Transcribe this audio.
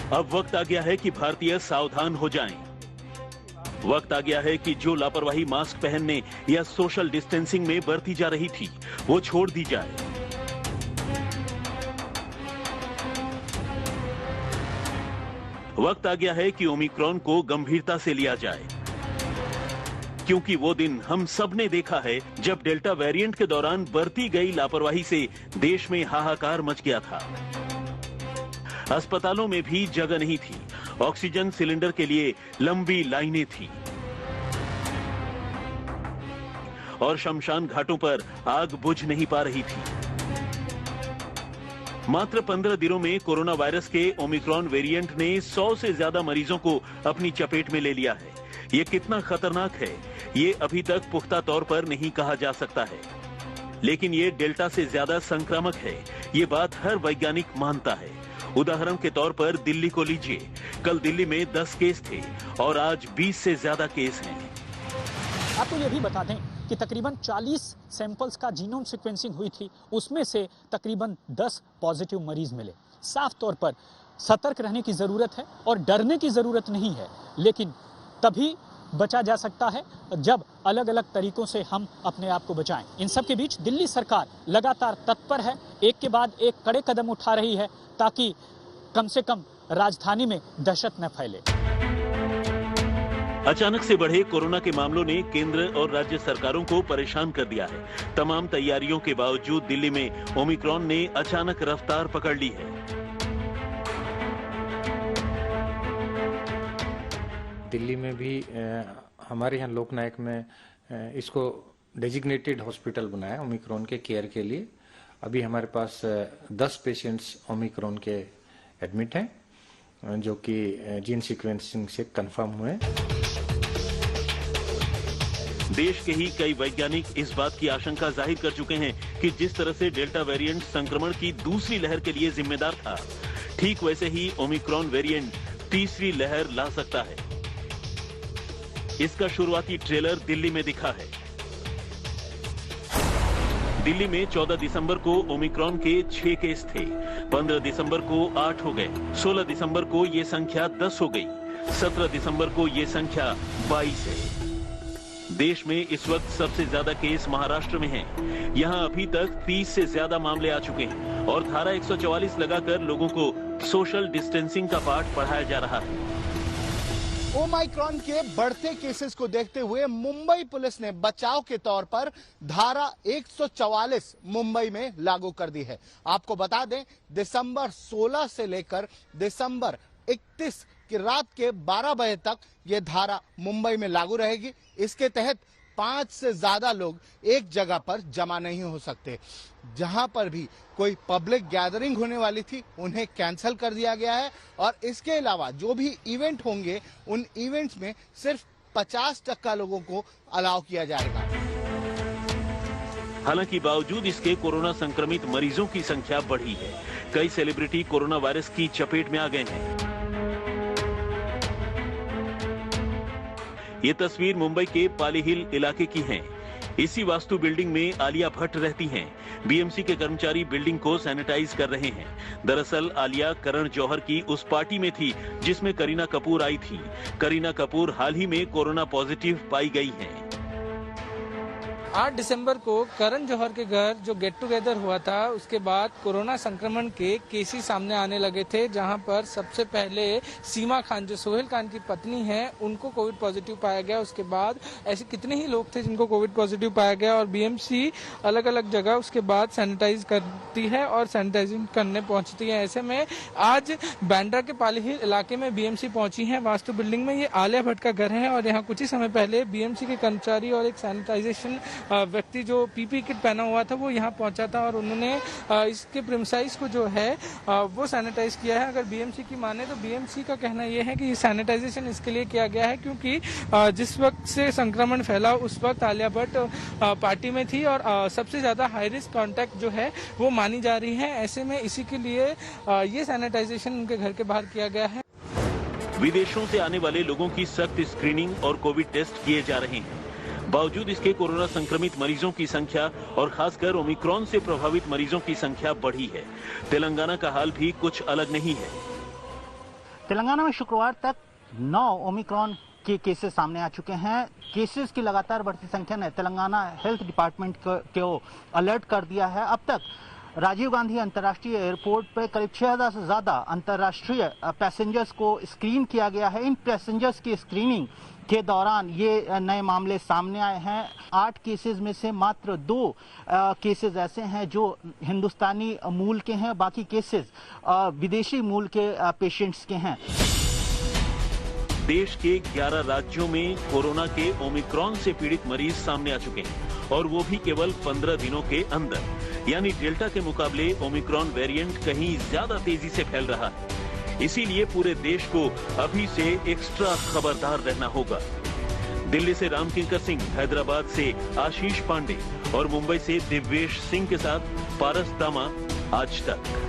अब वक्त आ गया है कि भारतीय सावधान हो जाएं। वक्त आ गया है कि जो लापरवाही मास्क पहनने या सोशल डिस्टेंसिंग में बरती जा रही थी, वो छोड़ दी जाए। वक्त आ गया है कि ओमिक्रॉन को गंभीरता से लिया जाए, क्योंकि वो दिन हम सब ने देखा है जब डेल्टा वेरिएंट के दौरान बरती गई लापरवाही से देश में हाहाकार मच गया था। अस्पतालों में भी जगह नहीं थी, ऑक्सीजन सिलेंडर के लिए लंबी लाइनें थी और शमशान घाटों पर आग बुझ नहीं पा रही थी। मात्र 15 दिनों में कोरोना वायरस के ओमिक्रॉन वेरिएंट ने 100 से ज्यादा मरीजों को अपनी चपेट में ले लिया है। ये कितना खतरनाक है, ये अभी तक पुख्ता तौर पर नहीं कहा जा सकता है, लेकिन ये डेल्टा से ज्यादा संक्रामक है, ये बात हर वैज्ञानिक मानता है। उदाहरण के तौर पर दिल्ली को लीजिए। कल दिल्ली में 10 केस थे और आज 20 से ज्यादा केस हैं। आपको ये भी बता दें कि तकरीबन 40 सैंपल्स का जीनोम सीक्वेंसिंग हुई थी, उसमें से तकरीबन 10 पॉजिटिव मरीज मिले। साफ तौर पर सतर्क रहने की जरूरत है और डरने की जरूरत नहीं है, लेकिन तभी बचा जा सकता है जब अलग अलग तरीकों से हम अपने आप को बचाएं। इन सब के बीच दिल्ली सरकार लगातार तत्पर है, एक के बाद एक कड़े कदम उठा रही है ताकि कम से कम राजधानी में दहशत न फैले। अचानक से बढ़े कोरोना के मामलों ने केंद्र और राज्य सरकारों को परेशान कर दिया है। तमाम तैयारियों के बावजूद दिल्ली में ओमिक्रॉन ने अचानक रफ्तार पकड़ ली है। दिल्ली में भी हमारे यहाँ लोकनायक में इसको डेजिग्नेटेड हॉस्पिटल बनाया ओमिक्रॉन के केयर के लिए। अभी हमारे पास 10 पेशेंट्स ओमिक्रॉन के एडमिट हैं, जो कि जीन सीक्वेंसिंग से कंफर्म हुए। देश के ही कई वैज्ञानिक इस बात की आशंका जाहिर कर चुके हैं कि जिस तरह से डेल्टा वेरिएंट संक्रमण की दूसरी लहर के लिए जिम्मेदार था, ठीक वैसे ही ओमिक्रॉन वेरिएंट तीसरी लहर ला सकता है। इसका शुरुआती ट्रेलर दिल्ली में दिखा है। दिल्ली में 14 दिसंबर को ओमिक्रॉन के 6 केस थे, 15 दिसंबर को 8 हो गए, 16 दिसंबर को ये संख्या 10 हो गई, 17 दिसंबर को ये संख्या 22 है। देश में इस वक्त सबसे ज्यादा केस महाराष्ट्र में हैं। यहां अभी तक 30 से ज्यादा मामले आ चुके हैं और धारा 144 लगाकर लोगों को सोशल डिस्टेंसिंग का पाठ पढ़ाया जा रहा है। ओमाइक्रॉन के बढ़ते केसेस को देखते हुए मुंबई पुलिस ने बचाव के तौर पर धारा 144 मुंबई में लागू कर दी है। आपको बता दें, दिसंबर 16 से लेकर दिसंबर 31 की रात के 12 बजे तक ये धारा मुंबई में लागू रहेगी। इसके तहत 5 से ज्यादा लोग एक जगह पर जमा नहीं हो सकते। जहां पर भी कोई पब्लिक गैदरिंग होने वाली थी, उन्हें कैंसिल कर दिया गया है और इसके अलावा जो भी इवेंट होंगे, उन इवेंट्स में सिर्फ 50% लोगों को अलाउ किया जाएगा। हालांकि बावजूद इसके कोरोना संक्रमित मरीजों की संख्या बढ़ी है। कई सेलिब्रिटी कोरोना वायरस की चपेट में आ गए हैं। ये तस्वीर मुंबई के पाली हिल इलाके की है। इसी वास्तु बिल्डिंग में आलिया भट्ट रहती हैं। बीएमसी के कर्मचारी बिल्डिंग को सैनिटाइज कर रहे हैं। दरअसल आलिया करण जौहर की उस पार्टी में थी जिसमें करीना कपूर आई थी। करीना कपूर हाल ही में कोरोना पॉजिटिव पाई गई हैं। 8 दिसंबर को करण जौहर के घर जो गेट टुगेदर हुआ था, उसके बाद कोरोना संक्रमण के केसेस सामने आने लगे थे, जहां पर सबसे पहले सीमा खान जो सोहेल खान की पत्नी है, उनको कोविड पॉजिटिव पाया गया। उसके बाद ऐसे कितने ही लोग थे जिनको कोविड पॉजिटिव पाया गया और बीएमसी अलग अलग जगह उसके बाद सैनिटाइज करती है और सैनिटाइजिंग करने पहुंचती है। ऐसे में आज बांद्रा के पाली हिल इलाके में बीएमसी पहुंची है वास्तु बिल्डिंग में। ये आलिया भट्ट का घर है और यहाँ कुछ ही समय पहले बीएमसी के कर्मचारी और एक सैनिटाइजेशन व्यक्ति जो पीपी किट पहना हुआ था वो यहाँ पहुंचा था और उन्होंने इसके प्रीमाइस को जो है वो सैनिटाइज किया है। अगर बीएमसी की माने तो बीएमसी का कहना यह है कि सैनिटाइजेशन इसके लिए किया गया है क्योंकि जिस वक्त से संक्रमण फैला उस वक्त आलिया भट्ट पार्टी में थी और सबसे ज्यादा हाई रिस्क कॉन्टैक्ट जो है वो मानी जा रही है। ऐसे में इसी के लिए ये सैनिटाइजेशन उनके घर के बाहर किया गया है। विदेशों से आने वाले लोगों की सख्त स्क्रीनिंग और कोविड टेस्ट किए जा रहे हैं। बावजूद इसके कोरोना संक्रमित मरीजों की संख्या और खासकर ओमिक्रॉन से प्रभावित मरीजों की संख्या बढ़ी है। तेलंगाना का हाल भी कुछ अलग नहीं है। तेलंगाना में शुक्रवार तक 9 ओमिक्रॉन के केसेस सामने आ चुके हैं। केसेस की लगातार बढ़ती संख्या ने तेलंगाना हेल्थ डिपार्टमेंट को अलर्ट कर दिया है। अब तक राजीव गांधी अंतर्राष्ट्रीय एयरपोर्ट पर करीब 6000 से ज्यादा अंतर्राष्ट्रीय पैसेंजर्स को स्क्रीन किया गया है। इन पैसेंजर्स की स्क्रीनिंग के दौरान ये नए मामले सामने आए हैं। 8 केसेस में से मात्र 2 केसेस ऐसे हैं जो हिंदुस्तानी मूल के हैं, बाकी केसेस विदेशी मूल के पेशेंट्स के हैं। देश के 11 राज्यों में कोरोना के ओमिक्रॉन से पीड़ित मरीज सामने आ चुके हैं और वो भी केवल 15 दिनों के अंदर। यानी डेल्टा के मुकाबले ओमिक्रॉन वेरिएंट कहीं ज्यादा तेजी से फैल रहा है। इसीलिए पूरे देश को अभी से एक्स्ट्रा खबरदार रहना होगा। दिल्ली से रामकिंकर सिंह, हैदराबाद से आशीष पांडे और मुंबई से दिव्येश सिंह के साथ पारस दामा, आज तक।